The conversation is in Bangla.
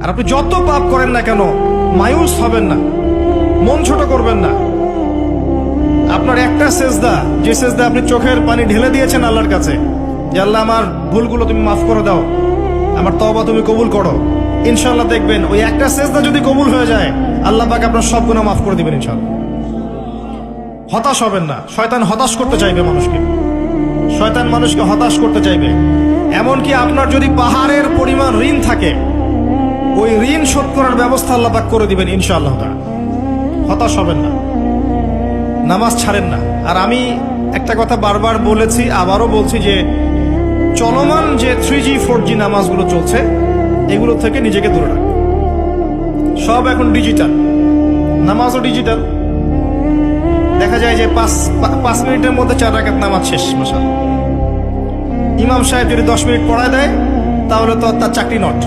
আর আপনি যত পাপ করেন না কেন মায়ুস হবেন না, মন ছোট করবেন না। আপনার একটা সেজদা, যে সেজদা আপনি চোখের পানি ঢেলে দিয়েছেন আল্লাহর কাছে, যে আল্লাহ আমার ভুলগুলো তুমি মাফ করে দাও, আমার তওবা তুমি কবুল করো, ইনশাআল্লাহ দেখবেন ওই একটা সেজদা যদি কবুল হয়ে যায় আল্লাহ পাক আপনার সব গুনাহ মাফ করে দিবেন ইনশাআল্লাহ। হতাশ হবেন না। শয়তান হতাশ করতে চাইবে মানুষকে, শয়তান মানুষকে হতাশ করতে চাইবে। এমনকি আপনার যদি পাহাড়ের পরিমাণ ঋণ থাকে, ওই ঋণ শোধ করার ব্যবস্থা আল্লাহ পাক করে দিবেন ইনশাআল্লাহ তাআলা। হতাশ হবেন না, নামাজ ছাড়েন না। আর আমি একটা কথা বারবার বলেছি, আবারও বলছি যে চলমান যে 3G 4G নামাজগুলো চলছে এগুলো থেকে নিজেকে দূরে রাখবেন। সব এখন ডিজিটাল, নামাজও ডিজিটাল। দেখা যায় যে 5 মিনিটের মধ্যে 4 রাকাত নামাজ শেষ। মাশাআল্লাহ, ইমাম সাহেব যদি 10 মিনিট পড়ায় দেয় তাহলে তো তার চাকরি নট।